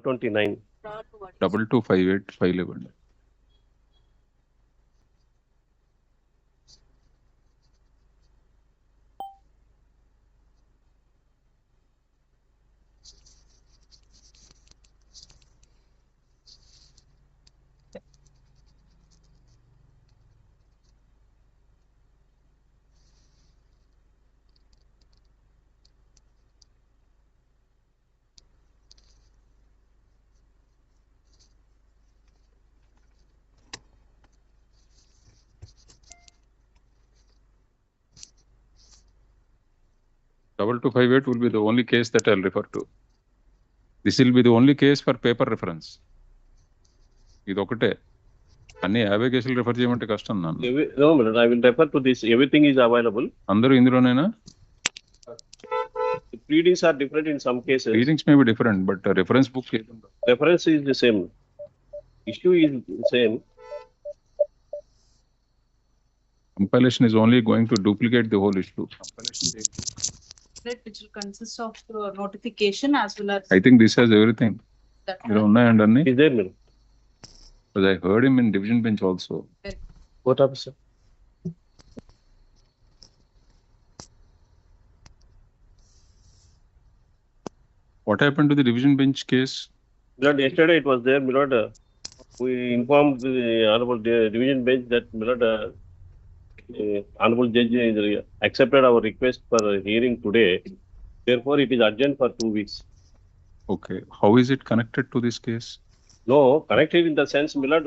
29. 2258 511. Double 258 will be the only case that I'll refer to. This will be the only case for paper reference. ఇది ఒకటే అన్ని 50 కేసులు refer చేయమంటే కష్టం నన్ను. No, I will refer to this. Everything is available. అందరూ ఇందులోనేనా? The pleadings are different in some cases. Pleadings may be different, but reference book reference is the same. Issue is the same. Compilation is only going to duplicate the whole issue. Which will consist of notification as well as. I think this has everything. You don't know, and is there, madam? Because I heard him in division bench also. What officer? What happened to the division bench case? Milord, yesterday it was there, Milord. We informed the honorable division bench that Milord, honorable judge accepted our request for hearing today. Therefore, it is urgent for 2 weeks. Okay. How is it connected to this case? No, connected in the sense, Milord.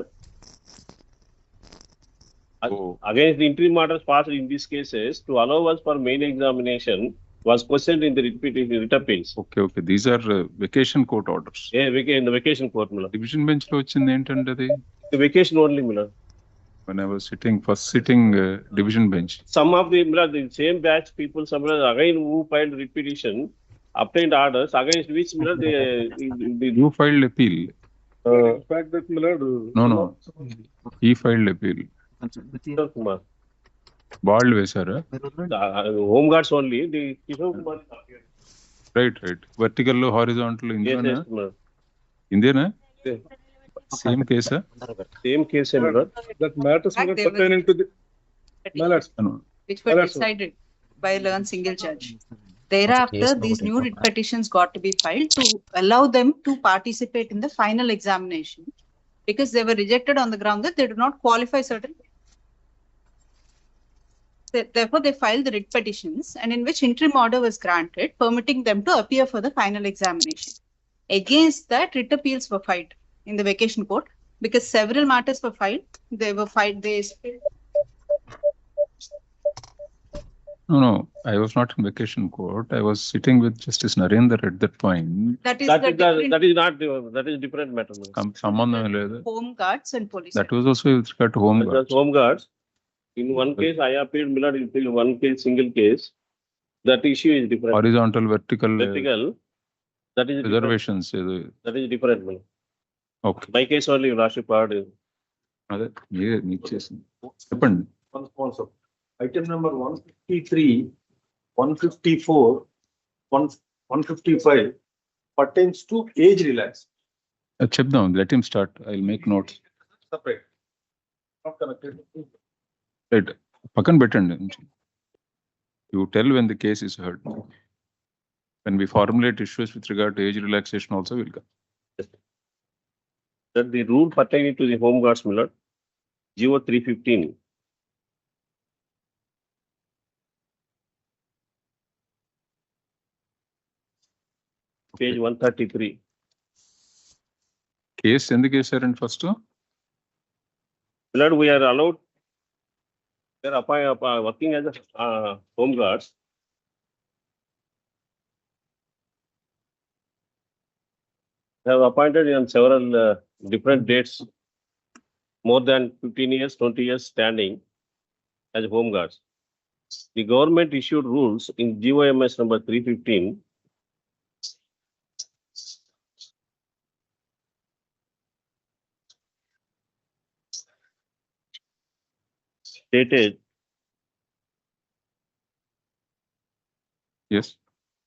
Against the interim orders passed in these cases to allow us for main examination was questioned in the writ appeals. Okay. These are vacation court orders. Yeah, in the vacation court, Milord. Division bench lo vachindi entante adi? The vacation only, Milord. When I was first sitting division bench. Some of the, Milord, the same batch people, some again who filed writ petition, obtained orders against which, Milord, you filed appeal. In fact, that, Milord. No. He filed appeal. Kumar. Bald vesara. Homeguards only. The Kumar. Right. Vertical, horizontal. Yes, Indiana? Yes. Same case, Same case, Milord. That matters pertaining to the matters. Which were decided by a learned single judge. Thereafter, these new writ petitions got to be filed to allow them to participate in the final examination because they were rejected on the ground that they do not qualify certain. Therefore, they filed the writ petitions and in which interim order was granted, permitting them to appear for the final examination. Against that, writ appeals were filed in the vacation court because several matters were filed. They were filed. No. I was not in vacation court. I was sitting with Justice Narendra at that point. That is different matter. Sambandham ledhu. Home guards and police. That was also with regard to home guards. Home guards. In one case, I appealed, Milord, in one case, single case. That issue is different. Horizontal, vertical. That is reservations. That is different, Milord. Okay. My case only, Rashid part. Happened. One sponsor. Item number 153, 154, 155 pertains to age relax. Chepdam, let him start. I'll make notes. Separate. Not connected. Right. Pakan bettandi. You tell when the case is heard. When we formulate issues with regard to age relaxation also will come. That the rule pertaining to the home guards, Milord, GO 315. Page 133. Case in the case and first. Milord, we are allowed. They are working as a home guards. They have appointed on several different dates, more than 15 years, 20 years standing as home guards. The government issued rules in GOMS number 315. Stated. Yes.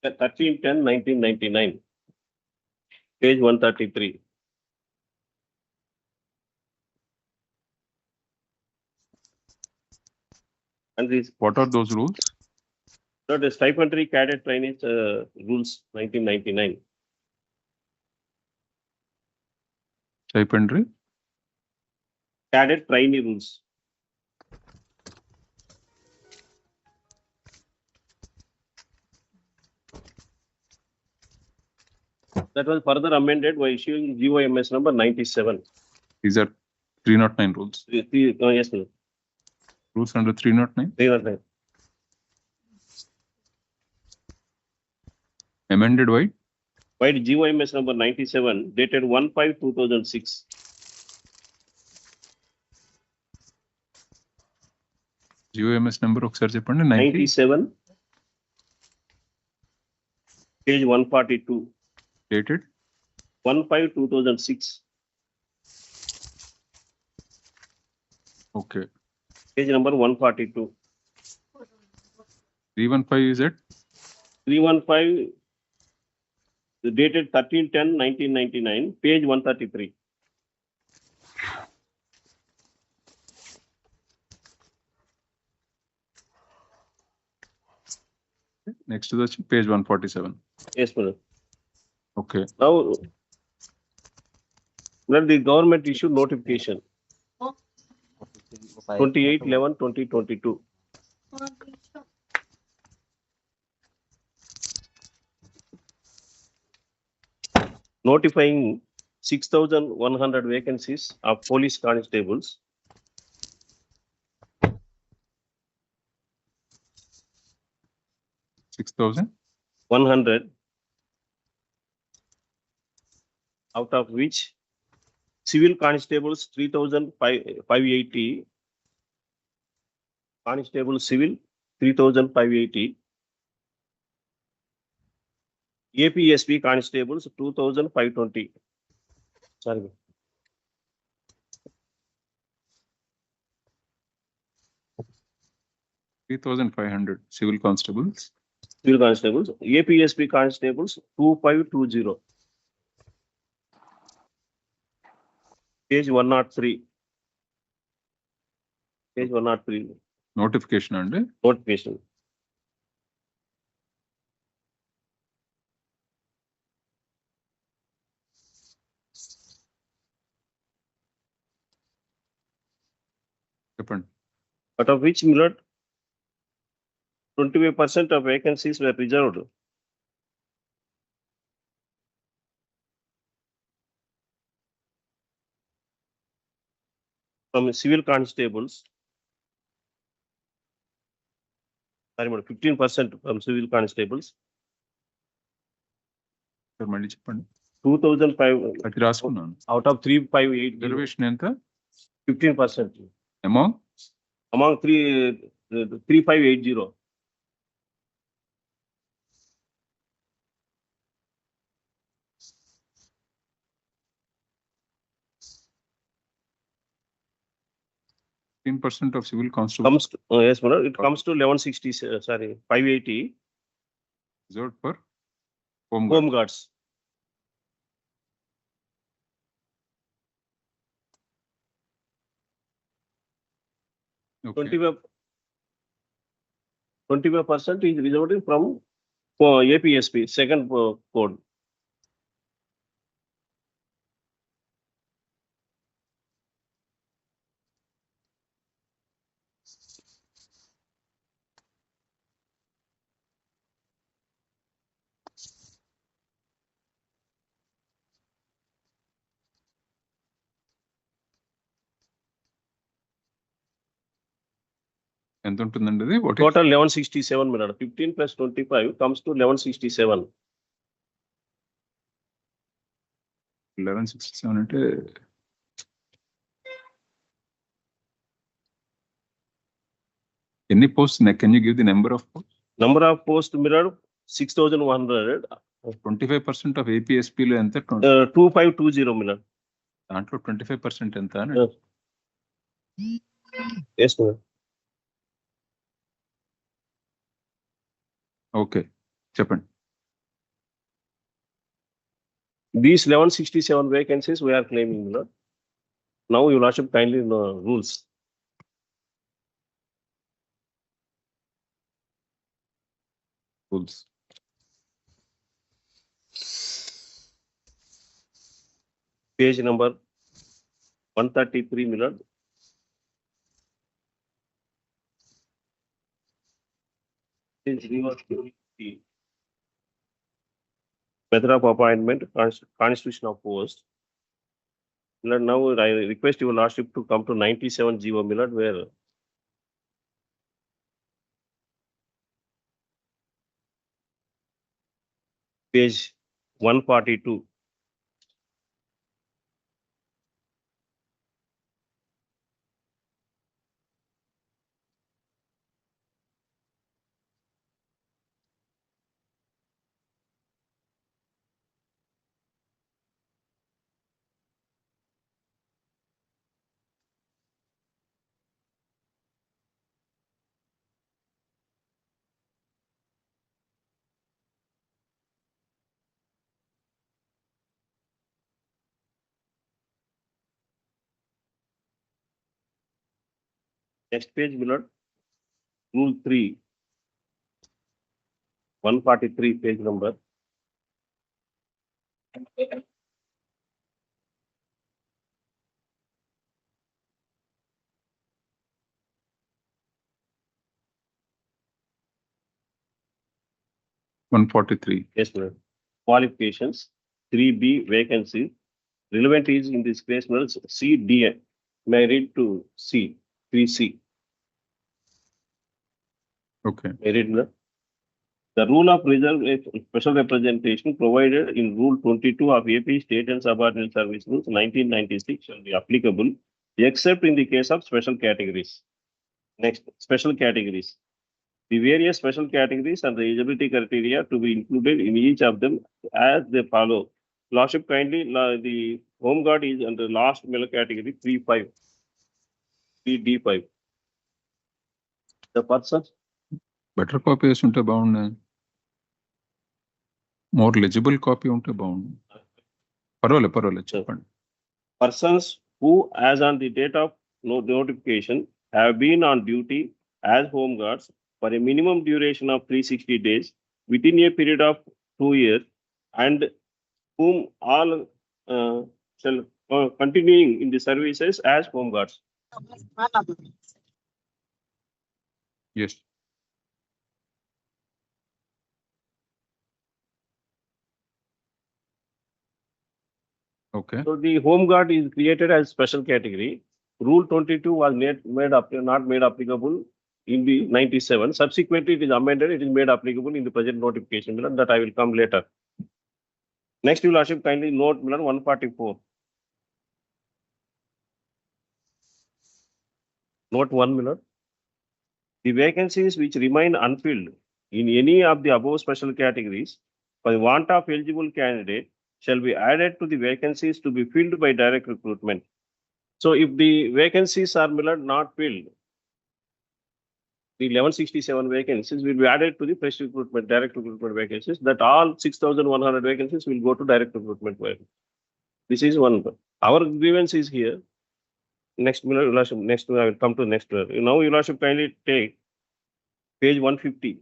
13/10/1999. Page 133. And this, What are those rules? the stipendary cadet trainees rules 1999. Stipendary? Cadet trainee rules. That was further amended by issuing GOMS number 97. These are 309 rules. Yes, sir. Rules under 309? 309. Amended by? By GOMS number 97, dated 1/5/2006. GOMS number ఒకసారి చెప్పండి. 97. Page 142. Dated? 1/5/2006. Okay. Page number 142. 315 is it? 315, dated 13/10/1999, page 133. Next is page 147. Yes, sir. Okay. Now, when the government issued notification 28/11/2022. Notifying 6,100 vacancies of police constables. 6,100. Out of which civil constables 3,580, constable civil 3,580, APSP constables 2,520. Sorry. 3,500 civil constables. Civil constables, APSP constables 2,520. Page 103. Page 103. Notification and Notification. చెప్పండి. Out of which, Millard, 25% of vacancies were reserved. From civil constables. Sorry, madam, 15% from civil constables. Sir మళ్ళీ చెప్పండి. 2,500 అది రాసుకున్నాను. out of 3,580. Reservation ఎంత? 15%. Among 3,580. % of civil constables Comes to, yes, madam, it comes to 1160. Sorry, 580. reserved for homeguard. Home guards. Okay. 25% is reserved from APSP, second code. ఎంత ఉంటుందండి అది? Total 1167, madam. 15 plus 25 comes to 1167. 1167 అంటే ఎన్ని post? Can you give the number of post? Number of posts, mirror 6,100. 25% of APSP లో ఎంత? 2520, mirror. దాంట్లో 25% ఎంత? Yes, mirror. Okay, చెప్పండి. These 1167 vacancies we are claiming, my lord. Now, Your Lordship, kindly rules. Rules. Page number 133, my lord. Method of appointment, constitution of post. My lord, now I request Your Lordship to come to 97 GO, my lord, where page 142. Next page, my lord. Rule 3. 143 page number. $143. Yes, my lord. Qualifications. 3B vacancy. Relevant is in this case, my lord, C, D. May I read to C, 3C. Okay. May I read, my lord? The rule of reserve special representation provided in Rule 22 of AP State and Subordinate Service Rules 1996 shall be applicable except in the case of special categories. Next, special categories. The various special categories and the eligibility criteria to be included in each of them as they follow. Lordship, kindly, the home guard is under last male category 3.5, 3D5. The person, Better copy వేసి ఉంటే బాగున్నాయి. More legible copy ఉంటే బాగుంది. పర్వాలేదు చెప్పండి. persons who, as on the date of notification, have been on duty as home guards for a minimum duration of 360 days within a period of 2 years, and whom all shall continuing in the services as home guards. Yes. Okay. So the home guard is created as special category. Rule 22 was not made applicable in the 97. Subsequently, it is amended. It is made applicable in the present notification. That I will come later. Next, Your Lordship, kindly note 144. Note 1, my lord. The vacancies which remain unfilled in any of the above special categories for the want of eligible candidate shall be added to the vacancies to be filled by direct recruitment. So if the vacancies are, my lord, not filled, the 1167 vacancies will be added to the fresh recruitment, direct recruitment vacancies, that all 6,100 vacancies will go to direct recruitment. This is one. Our grievance is here. Next, my lord, next I will come to next. Now, Your Lordship, kindly take page 150.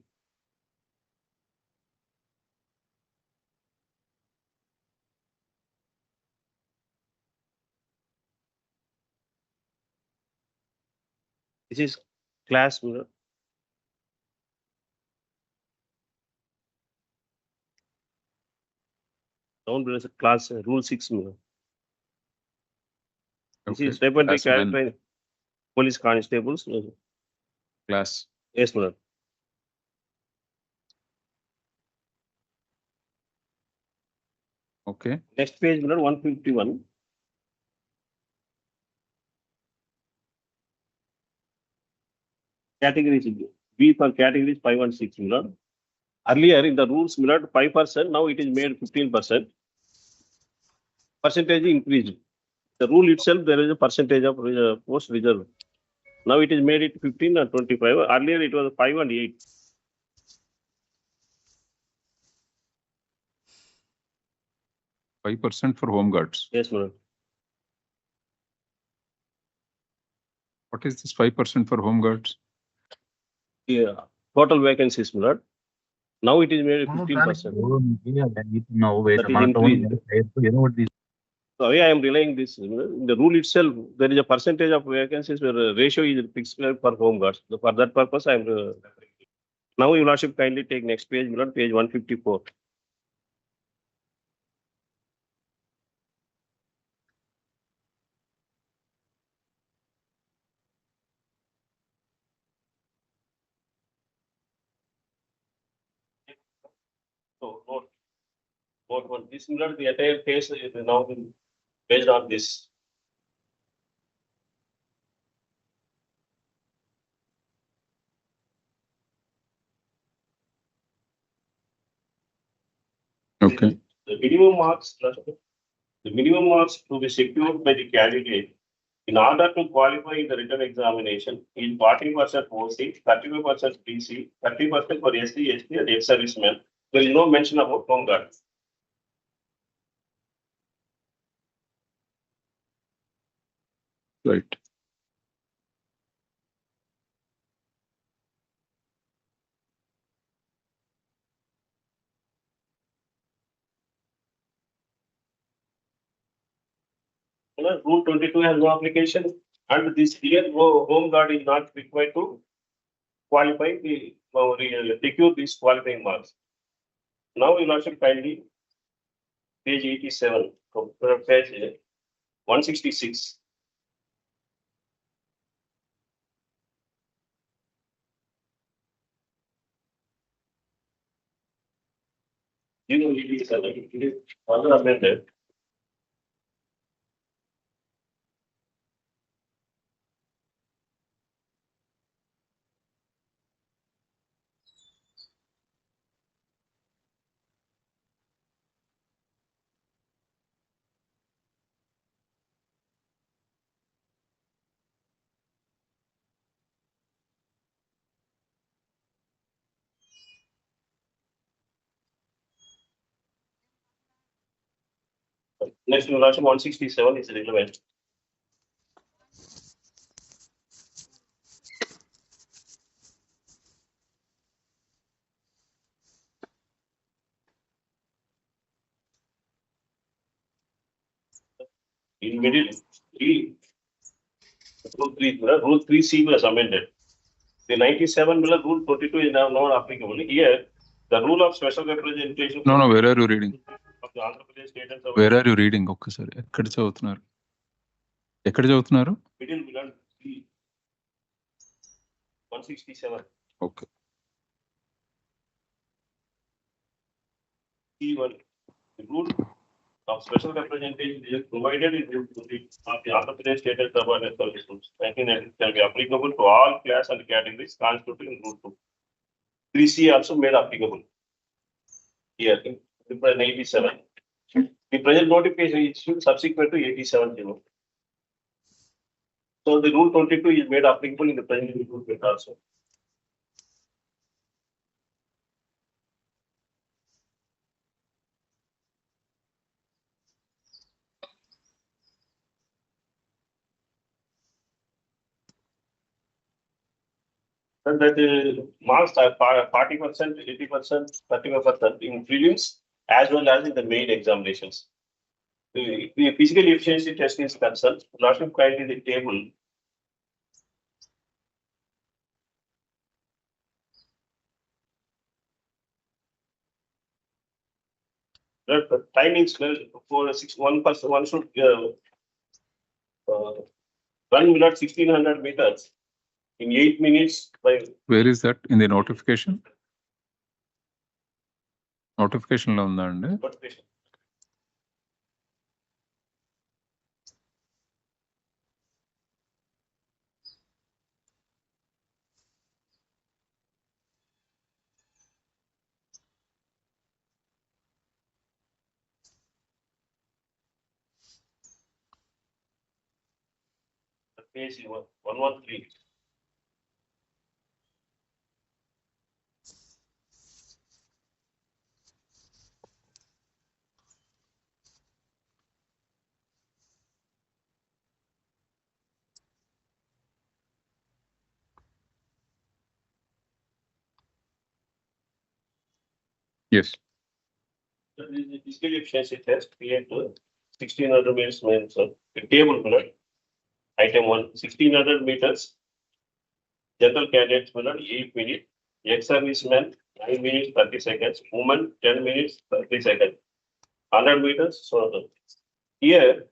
This is class, my lord. Down below is a class rule 6. My lord. This Okay. is step and Class men. training. Police constables. Class. Yes, my lord. Okay. Next page, my lord, 151. Categories. B for categories 5 and 6, my lord. Earlier in the rules, my lord, 5%. Now it is made 15%. Percentage increased. The rule itself, there is a percentage of post reserve. Now it is made it 15 and 25. Earlier it was 5 and 8. 5% for home guards. Yes, my lord. What is this 5% for home guards? Yeah. Total vacancies, my lord. Now it is made 15%. That is increased. So I am relaying this. The rule itself, there is a percentage of vacancies where a ratio is fixed for home guards. So for that purpose, I am. Now, Your Lordship, kindly take next page, my lord, page 154. So, note one. This, my lord, the entire case is now based on this. Okay. The minimum marks, the minimum marks to be secured by the candidate in order to qualify in the written examination is 40% OC, 35% PC, 30% for SC, ST, and ex-servicemen. There is no mention about home guard. Right. Rule 22 has no application, and this here home guard is not required to qualify the secure these qualifying marks. Now, Your Lordship, kindly page 87, page 166. You know, it is further amended. Next, Your Lordship, 167 is relevant. In middle, rule 3C was amended. The 97 rule 22 is now not applicable. Here, the rule of special representation. No, where are you reading? Of the Andhra Pradesh state and Where are you reading? Okay, sir. ఎక్కడ చదువుతున్నారు? ఎక్కడ చదువుతున్నారు? middle, 167. Okay. C1. The rule of special representation is provided in the Andhra Pradesh state and suburban services. 1990 shall be applicable to all class and categories constituted in rule 2. 3C also made applicable. Here, in 87. The present notification is issued subsequent to 87. So the rule 22 is made applicable in the present recruitment also. And that marks are 40%, 80%, 35% in prelims as well as in the main examinations. The physical efficiency test is concerned. Lordship, kindly the table. The timings for 1 person, one should run 1600 meters in 8 minutes by. Where is that in the notification? Notification లో ఉందా అండి? Notification. Page 113. Yes. This is the physical efficiency test create 1600 meters means a table minute. Item 1, 1600 meters. General candidates minute 8 minutes. Ex-serviceman 9 minutes 30 seconds. Woman 10 minutes 30 seconds. 100 meters. So here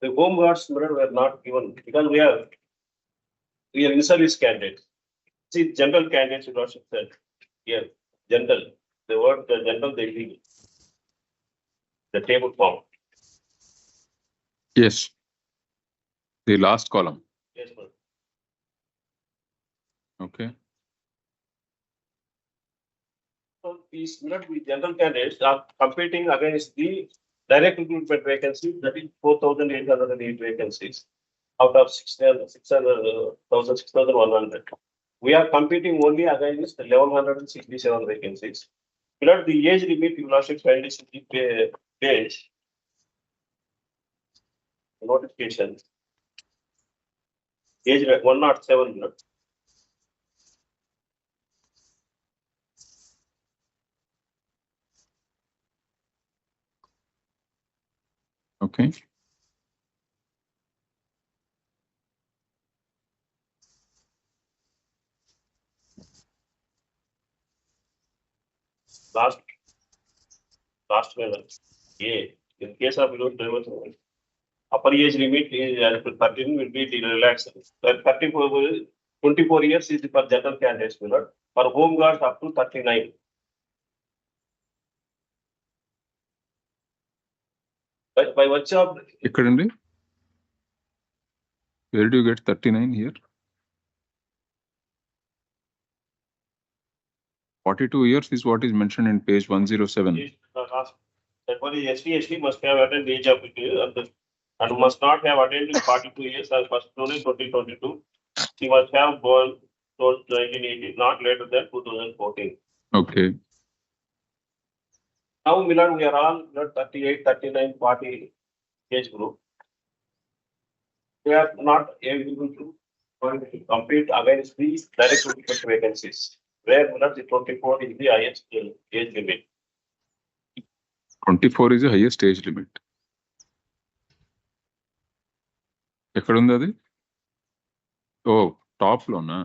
the home guards minute were not given because we are in-service candidates. See, general candidates you also said here. General. The word general they leave the table form. Yes. The last column. Yes, sir. Okay. So these general candidates are competing against the direct recruitment vacancies, that is 4,808 vacancies out of 6,100. We are competing only against 1,167 vacancies. The age limit you last find is the page notification. Age 107 minutes. Okay. Last level. A. In case of drivers, upper age limit is 13 will be relaxed. 24 years is for general candidates, for home guards up to 39. By virtue of Ekkadandi? Where do you get 39 here? 42 years is what is mentioned in page 107. that one is ST must have attained the age of and must not have attained 42 years as per student 2022. He must have born 1980, not later than 2014. Okay. Now, Millard, we are all 38, 39, 40 age group. We are not able to compete against these direct recruitment vacancies, where Millard the 24 is the highest age limit. 24 is the highest age limit. ఎక్కడుంది అది? ఓ top లోనా?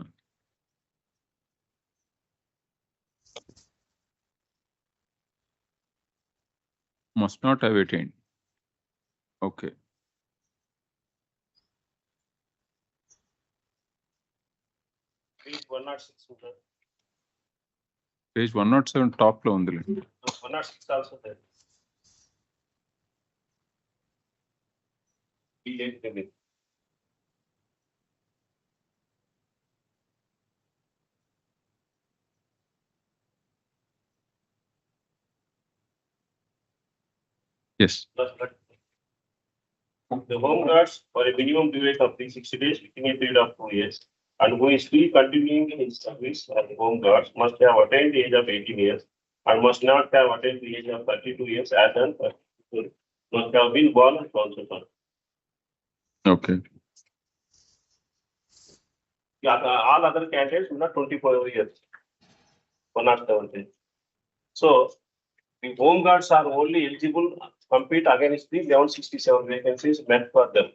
Must not have attained. Okay. Page 106. Page 107 top లో ఉంది. 106 also there. The age limit. Yes. The home guards for a minimum duration of 360 days within a period of 2 years, and who is still continuing in service as home guards must have attained the age of 18 years and must not have attained the age of 32 years as an must have been born and sponsored. Okay. Yeah, all other candidates will not 24 years. 107. So the home guards are only eligible to compete against the 1167 vacancies meant for them.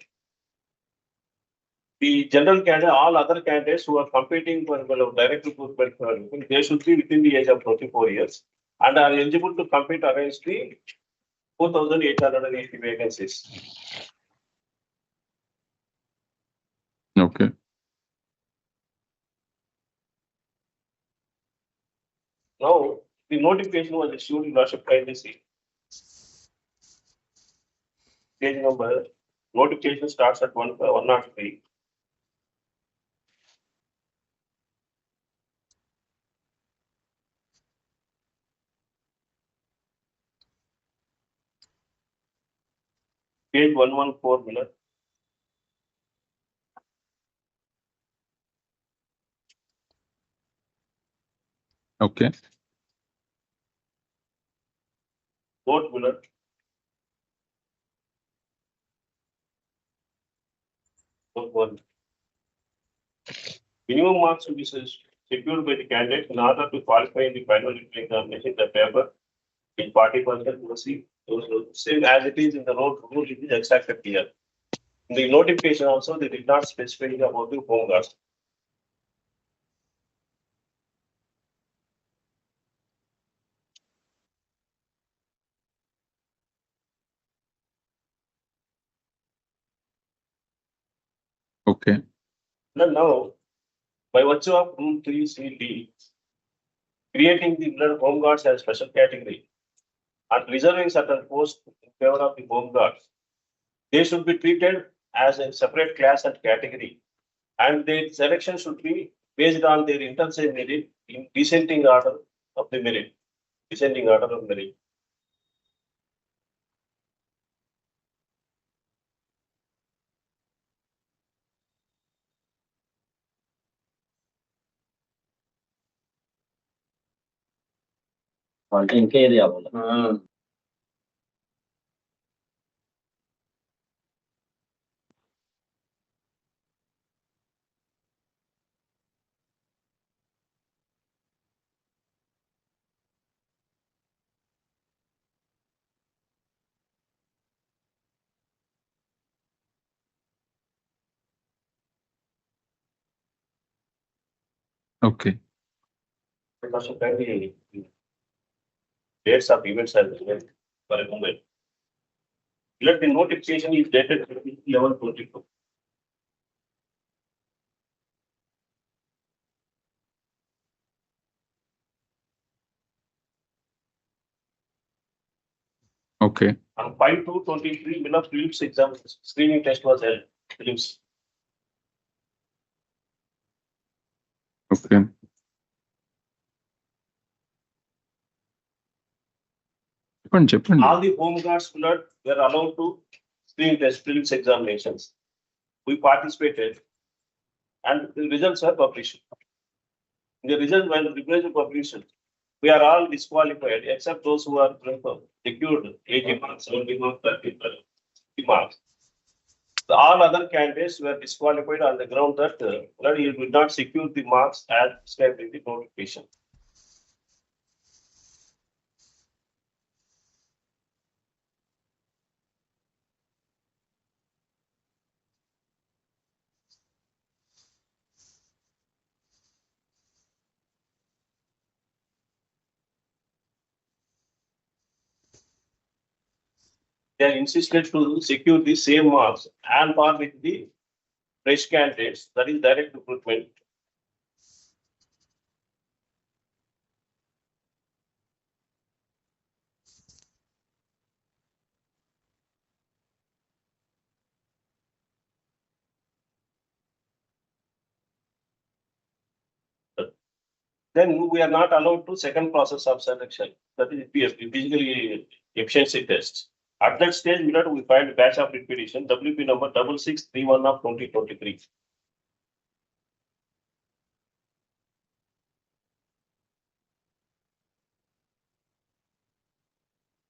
The general candidate, all other candidates who are competing for direct recruitment, they should be within the age of 24 years and are eligible to compete against the 4,880 vacancies. Okay. Now, the notification was issued in Lordship kindly see. Page number, notification starts at 103. Page 114, Miller. Okay. Note, Miller. Note 1. Minimum marks to be secured by the candidate in order to qualify in the final examination. The paper in 40% receive same as it is in the rule it is extracted here. In the notification also they did not specify about the home guards. Okay. Now, by virtue of Rule 3CD, creating the home guards as special category and reserving certain posts in favor of the home guards, they should be treated as a separate class and category, and their selection should be based on their intrinsic merit in descending order of the merit. Descending order of merit. इनके ये दिया बोला Okay. Also, kindly dates of events are given for a moment. Let the notification is dated 11/22. Okay. On 5/2/23, Miller Phillips exam screening test was held. Phillips. Okay. చెప్పండి. All the home guards were allowed to screen test Phillips examinations. We participated, and the results were published. The results were replaced published. We are all disqualified except those who are secured 80 marks, 70 marks, 30 marks. All other candidates were disqualified on the ground that you did not secure the marks as described in the notification. They insisted to secure the same marks and par with the fresh candidates, that is direct recruitment. Then we are not allowed to second process of selection, that is physically efficiency test. At that stage, we find batch of repetition, WP number 6631 of 2023.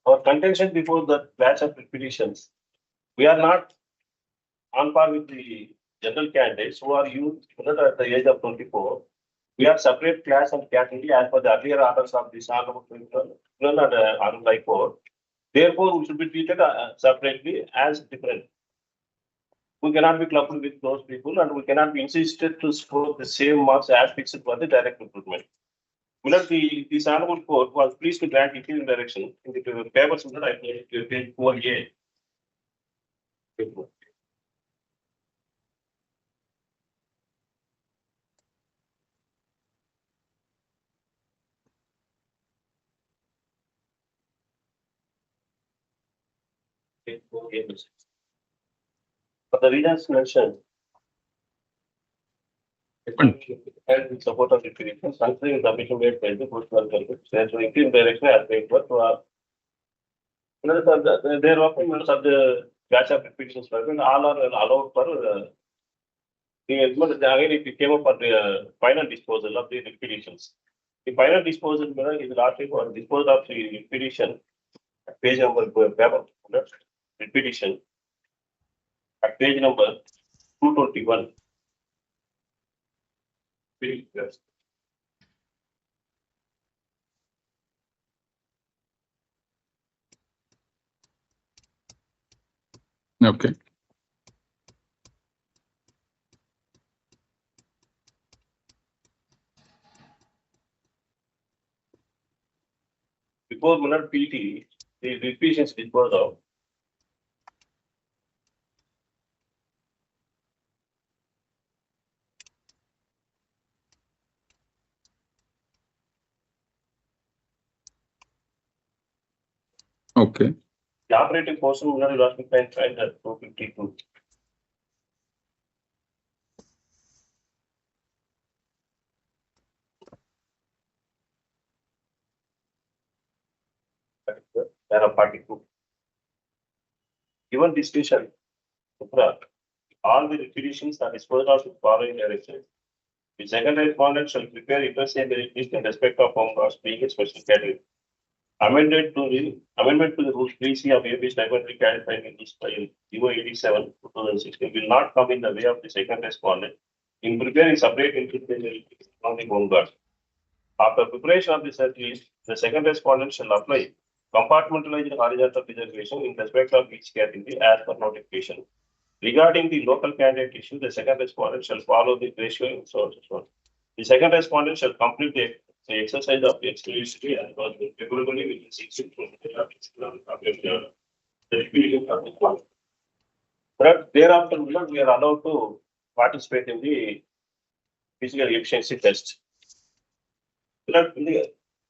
Our contention before the batch of repetitions, we are not on par with the general candidates who are youth at the age of 24. We are separate class and category as per the earlier orders of this Honorable and Honorable High Court. Therefore, we should be treated separately as different. We cannot be clubbed with those people, and we cannot be insisted to score the same marks as fixed for the direct recruitment. This Honorable Court was pleased to grant interim direction in the papers that I played page 4A. For the reasons mentioned, and with support of the petition, considering the mission made by the postal service, there's an interim direction as made for there are members of the batch of petitions, all are allowed for again it came up for the final disposal of the petitions. The final disposal is largely for disposal of the petition at page number paper petition at page number 221. Okay. Before Muller PT, the revisions disposed of. Okay. The operating portion Muller was defined at 252. There are 42. Given discussion, all the requisitions are disposed of with following directions. The second respondent shall prepare interchangeable list in respect of homeguards being a special category. Amendment to the rules 3C of AB statutory clarified in this file 087 2016 will not come in the way of the second respondent in preparing separate interchangeable list on the homeguards. After preparation of the search list, the second respondent shall apply compartmentalized horizontal reservation in respect of each category as per notification. Regarding the local candidate issue, the second respondent shall follow the ratio in source. The second respondent shall complete the exercise of the exclusivity and was regularly within 6 months. But thereafter, we are allowed to participate in the physical efficiency test.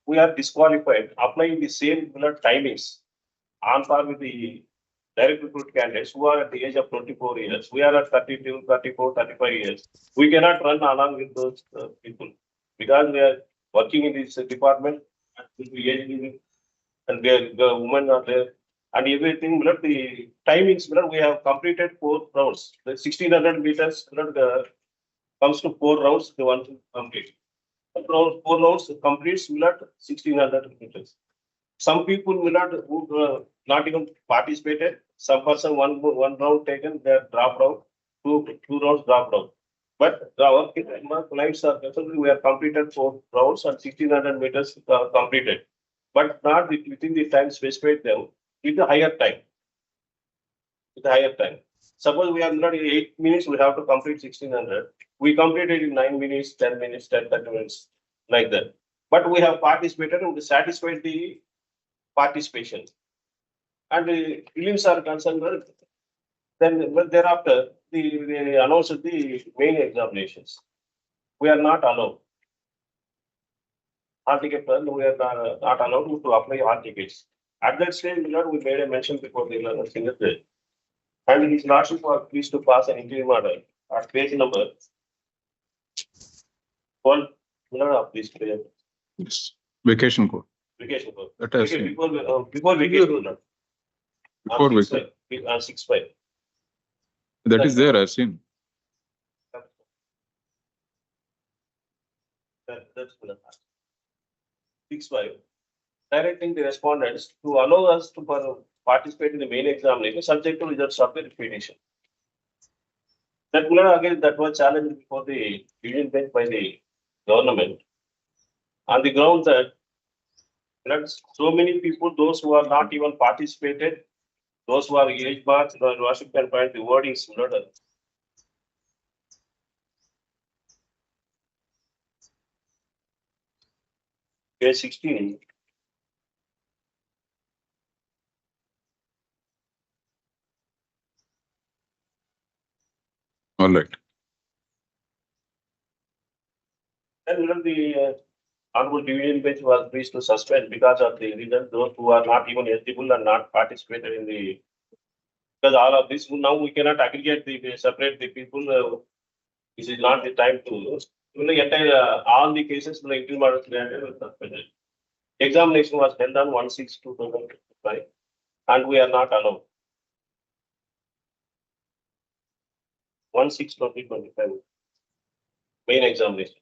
We are disqualified applying the same timings on par with the direct recruit candidates who are at the age of 24 years. We are at 32, 34, 35 years. We cannot run along with those people because we are working in this department and the women are there and everything. But the timings, we have completed 4 rounds. The 1600 meters comes to 4 rounds. They want to complete. 4 rounds completes 1600 meters. Some people will not even participated. Some person one round taken, they are dropped out. Two rounds dropped out. But our clients are definitely we have completed 4 rounds and 1600 meters completed, but not within the time specified them with a higher time. With a higher time. Suppose we have not 8 minutes, we have to complete 1600. We completed in 9 minutes, 10 minutes, 10, 30 minutes, like that. But we have participated and we satisfied the participation. And the prelims are concerned, then thereafter they announced the main examinations. We are not allowed. Hall ticket, we are not allowed to apply hall tickets. At that stage, we made a mention before the signature. And his lordship was pleased to pass an interim order at page number 12 of this page. Yes. Vacation code. Vacation code. That has Okay, been- before vacation code. Before On 6 vacation. 5, on 6 5. That is there, I've seen. That's 6 5. Directing the respondents to allow us to participate in the main examination subject to results of the repetition. That again that was challenged before the division bench by the government on the ground that so many people, those who are not even participated, those who are age marks, worship can find the wordings page 16. All right. And the honorable division bench was pleased to suspend because of the reason those who are not even eligible and not participated in the, because all of this now we cannot aggregate separate the people. This is not the time to entire all the cases the interim order granted was suspended. Examination was held on 1/6/2025 and we are not allowed. 1/6/2025 main examination.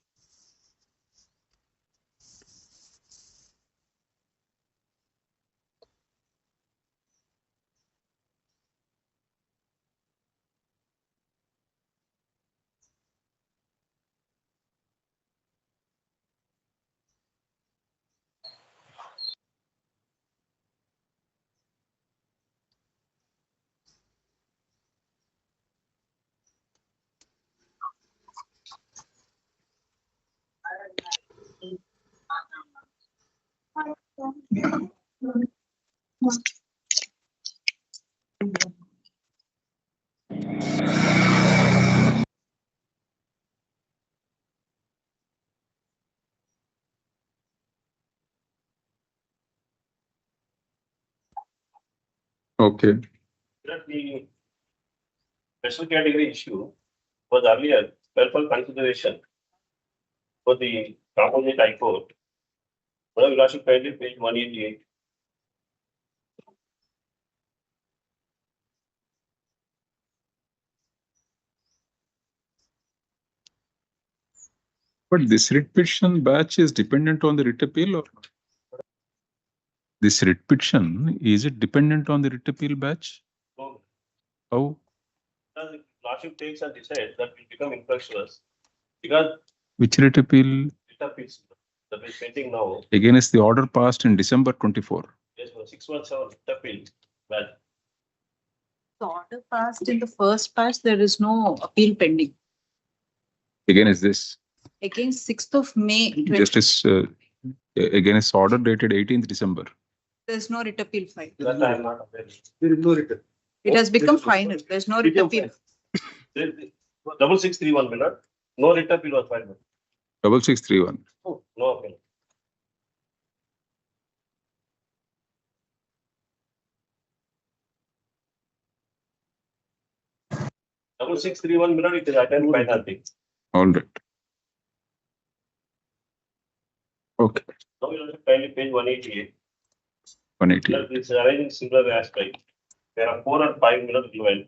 Okay. That the special category issue was earlier for consideration for the composite high court. Well, Lordship kindly page 188. But this writ petition batch is dependent on the writ appeal or not? This writ petition, is it dependent on the writ appeal batch? So, How? the Lordship takes and decides that will become infructuous because Which writ appeal? it appeals that is pending now. Against the order passed in December 24. Yes, 617 appeal. But The order passed in the first batch, there is no appeal pending. Against this. Against 6th of May, Justice against order dated 18th December. there is no writ appeal filed. that I am not aware. There is no written. It has become final. There is no writ appeal. 6631 minute. No writ appeal was filed. 6631. Oh, no appeal. Double 631 minute, it is attended by nothing. All right. Okay. Now you have to kindly page 188. 188. This is arranging similar aspect. There are 4 and 5 minutes given.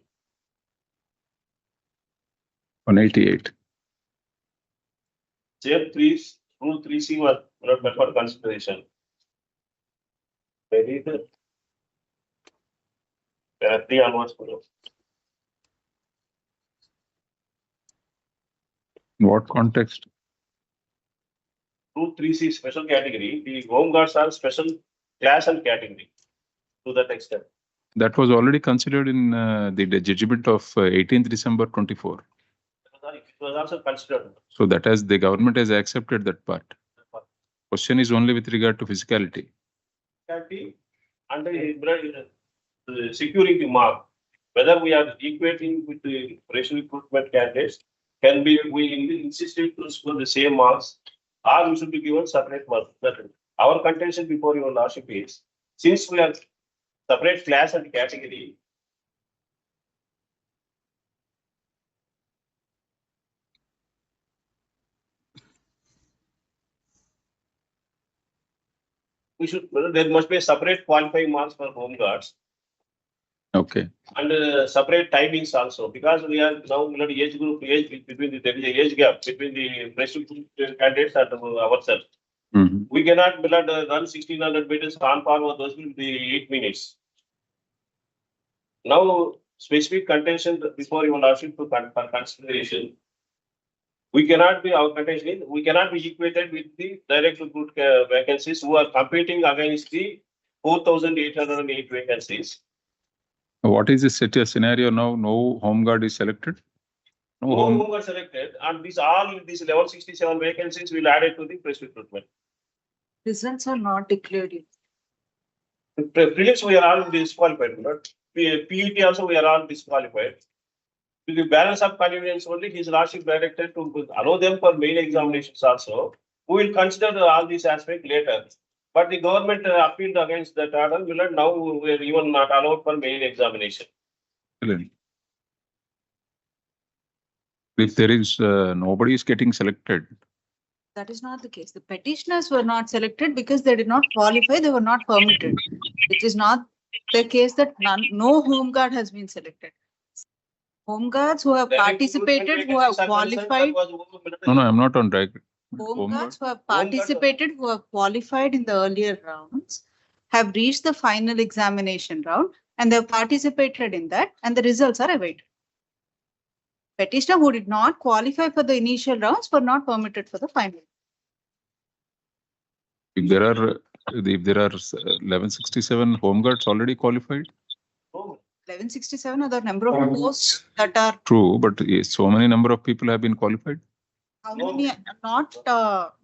188. Chair 3, rule 3C was not meant for consideration. Maybe there are 3 onwards. In what context? Rule 3C special category, the home guards are special class and category to that extent. That was already considered in the judgment of 18th December 24. It was also considered. So that has the government has accepted that part. Question is only with regard to physicality. And securing the mark, whether we are equating with the racial recruitment candidates, can be we insisted to score the same marks, or we should be given separate marks. Our contention before your lordship is, since we are separate class and category, we should, there must be a separate qualifying marks for home guards Okay. and separate timings also, because we are now age group, age between the, there is a age gap between the racial candidates and ourselves. Mm-hmm. We cannot run 1600 meters on par with those will be 8 minutes. Now, specific contention before your lordship to for consideration, we cannot be, our contention is, we cannot be equated with the direct recruit vacancies who are competing against the 4,808 vacancies. What is the scenario now? No home guard is selected? No home were selected, and these all these 1167 vacancies will add it to the press recruitment. Results are not declared yet. Prelims we are all disqualified, but PET also we are all disqualified. With the balance of convenience only, his lordship directed to allow them for main examinations also. We will consider all these aspects later. But the government appealed against that order. Now we are even not allowed for main examination. If there is nobody is getting selected. That is not the case. The petitioners were not selected because they did not qualify. They were not permitted. It is not the case that no home guard has been selected. Home guards who have participated, who have qualified. No, I'm not on track. Home guards who have participated, who have qualified in the earlier rounds, have reached the final examination round, and they have participated in that, and the results are awaited. Petitioner who did not qualify for the initial rounds were not permitted for the final. If there are 1167 home guards already qualified. 1167 are the number of posts that are true, but so many number of people have been qualified. How many, not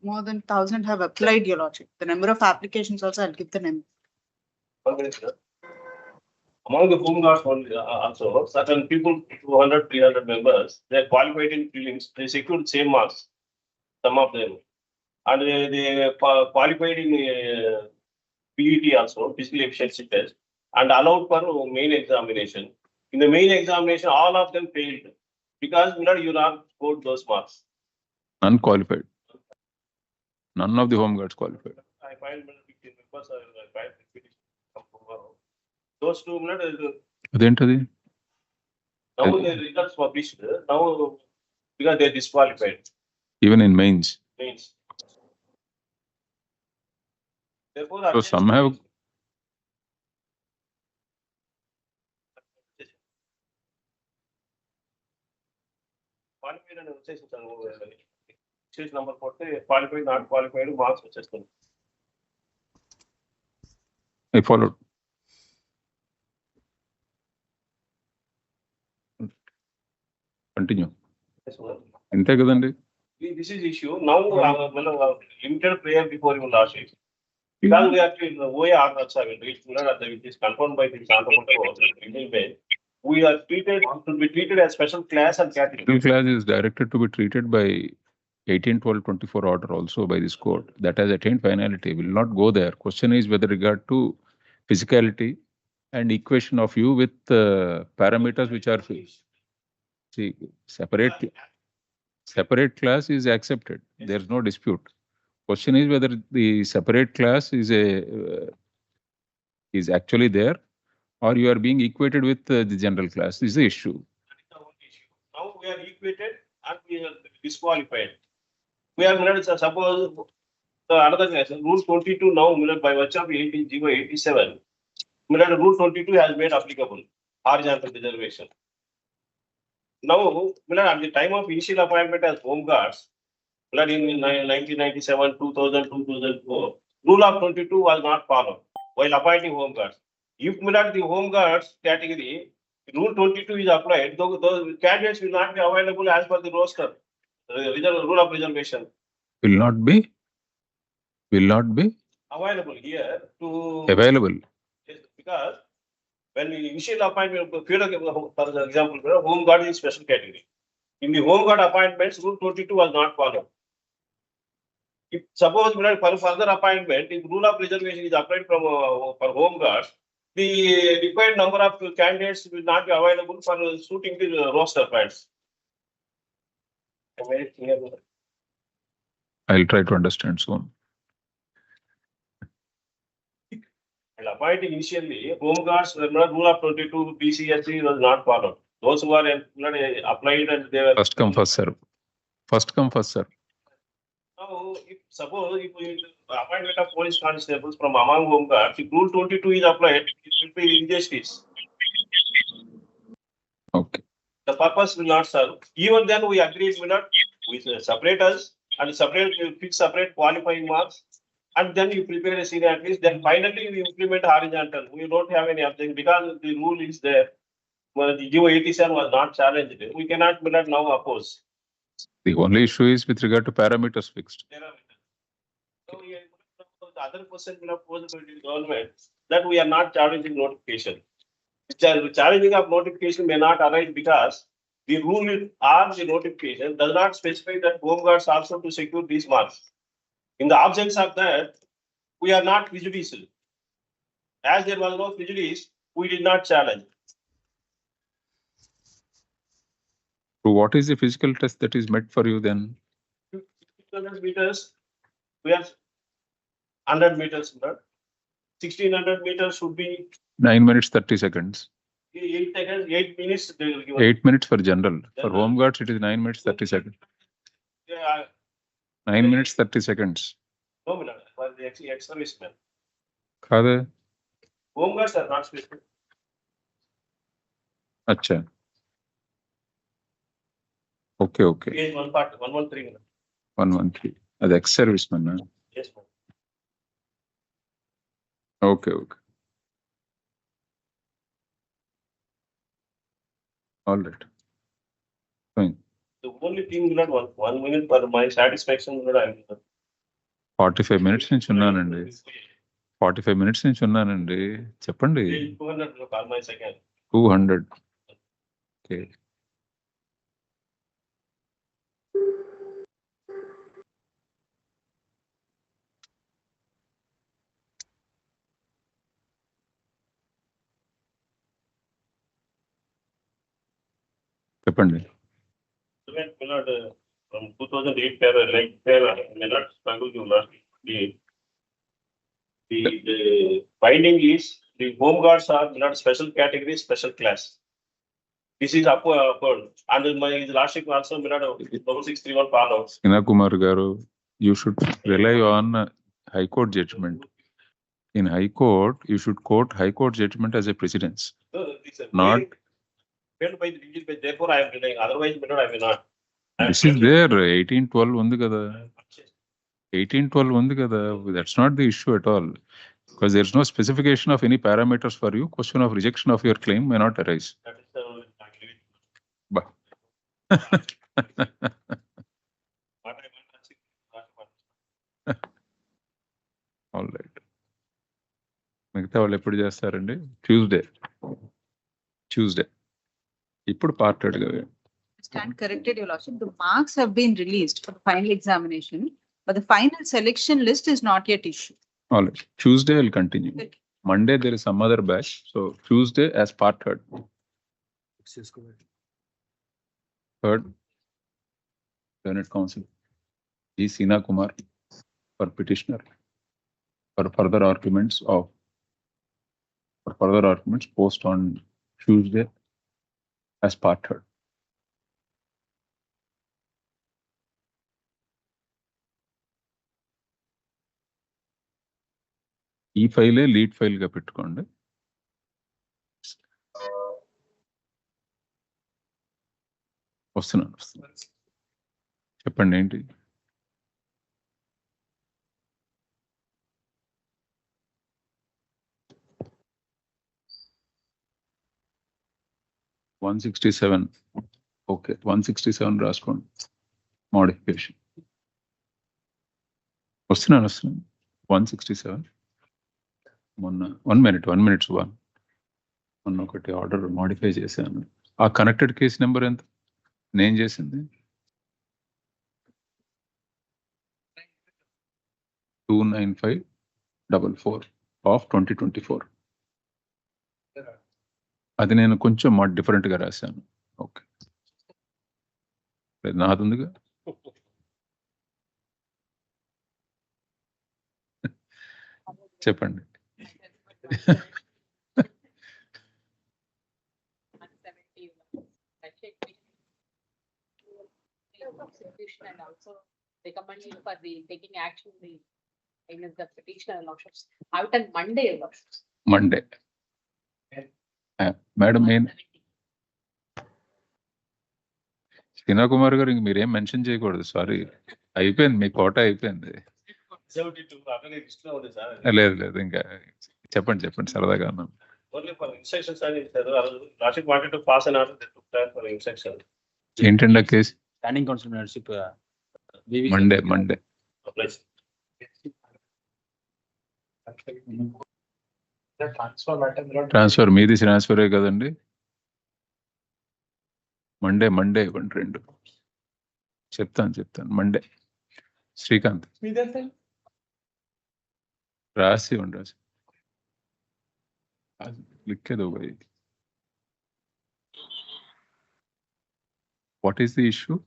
more than 1,000 have applied, Your Lordship. The number of applications also, I'll give the number. Among the home guards also, certain people, 200, 300 members, they are qualified in prelims, they secured same marks, some of them. And they qualified in PET also, physical efficiency test, and allowed for main examination. In the main examination, all of them failed because you not scored those marks. Unqualified. None of the home guards qualified. I find 15 members, I find 15 tomorrow. Those two Adentadi? now the results published, now because they are disqualified. Even in mains. Means. Therefore, So some have. Qualified and stage number 40, qualified, not qualified, marks వచ్చేస్తుంది. I followed. Continue. Ante kadandi. This is issue. Now, limited prayer before your lordship. Because we are to OAR which is confirmed by the Court, we are treated to be treated as special class and category. Special class is directed to be treated by 18/12/24 order also by this court. That has attained finality. Will not go there. Question is whether regard to physicality and equation of you with parameters which are see separate class is accepted. There is no dispute. Question is whether the separate class is is actually there, or you are being equated with the general class. This is the issue. Now we are equated and we are disqualified. We are suppose another rule 22 now by virtue of 87. Rule 22 has made applicable horizontal reservation. Now, at the time of initial appointment as home guards, in 1997, 2000, 2004, rule of 22 was not followed while appointing home guards. If the home guards category, rule 22 is applied, those candidates will not be available as per the roster, rule of reservation. Will not be available here to available. Yes, because when we initial appointment, for example, home guard is special category. In the home guard appointments, rule 22 was not followed. If suppose for further appointment, if rule of reservation is applied from for home guards, the required number of candidates will not be available for suiting the roster points. I'll try to understand soon. While appointing initially, home guards were not rule of 22 PCSC was not followed. Those who are applied and they were First come, first serve. First come, first serve. Now, suppose we appointment of police constables from among home guards, if rule 22 is applied, it will be injustice. Okay. The purpose will not serve. Even then, we agreed we separate us and fix separate qualifying marks, and then you prepare a senior at least. Then finally, we implement horizontal. We don't have any objection because the rule is there. Well, the GO 87 was not challenged. We cannot now oppose. The only issue is with regard to parameters fixed. So, the other question posed by the government that we are not challenging notification. Challenging of notification may not arise because the rule or the notification does not specify that home guards also to secure these marks. In the absence of that, we are not prejudicial. As there was no prejudice, we did not challenge. So what is the physical test that is met for you then? 1,500 meters, we have 100 meters. 1,600 meters should be 9 minutes 30 seconds. 8 seconds, 8 minutes. 8 minutes for general. For home guards, it is 9 minutes 30 seconds. 9 minutes 30 seconds. No, for the ex-servicemen. Khade? Home guards are not specific. Acha. Okay. Page 113. 113. That's ex-serviceman. Yes, ma'am. Okay. All right. Fine. The only thing, not 1 minute for my satisfaction, not I'm 45 minutes నుంచి ఉన్నానండి. 45 minutes నుంచి ఉన్నానండి. చెప్పండి. 200 call my second. 200. Okay. చెప్పండి. From 2008 para may not struggle to last. The finding is the home guards are not special category, special class. This is upward. And my last week also may not 631 follows. Hina Kumar garu, you should rely on High Court judgment. In High Court, you should quote High Court judgment as a precedence. Not. By the digital page, therefore I am relying. Otherwise, I will not. This is there. 1812 ఉంది కదా. 1812 ఉంది కదా. That's not the issue at all. Because there's no specification of any parameters for you. Question of rejection of your claim may not arise. That is the But all right. మిగతా వాళ్ళు ఎప్పుడు చేస్తారండి? Tuesday. ఇప్పుడు parted గా Stand corrected, Your Lordship. The marks have been released for the final examination, but the final selection list is not yet issued. all right. Tuesday will continue. Okay. Monday there is some other batch. So Tuesday as part third. Third, Senate Counsel G. Sina Kumar for petitioner for further arguments post on Tuesday as part third. ఈ ఫైలే lead file గా పెట్టుకోండి. వస్తున్నాను. చెప్పండి ఏంటి? $167. Okay, 167 రాసుకోండి. Modification వస్తున్నాను. 167 మొన్న 1 minute మొన్న ఒకటి ఆర్డర్ మోడిఫై చేశాను. ఆ కనెక్టెడ్ కేసు నెంబర్ ఎంత? నేను చేసింది 29544 ఆఫ్ 2024. అది నేను కొంచెం డిఫరెంట్ గా రాశాను. ఓకే, నాది ఉందిగా. చెప్పండి. And also recommend you for the taking action against the petitioner lordships. Out on Monday, lordships. Monday. Madam Sina Kumar గారు ఇంక మీరేం మెన్షన్ చేయకూడదు. సారీ, అయిపోయింది, మీ కోట అయిపోయింది. లేదు ఇంకా చెప్పండి సరదాగా అన్నాను. ఏంటండి ఆ case? Standing council membership Monday transfer మీది ట్రాన్స్ఫరే కదండి. మండే 2 చెప్తాను. మండే శ్రీకాంత్ రాసి ఉండరాసి లిఖేదో భాई. What is the issue?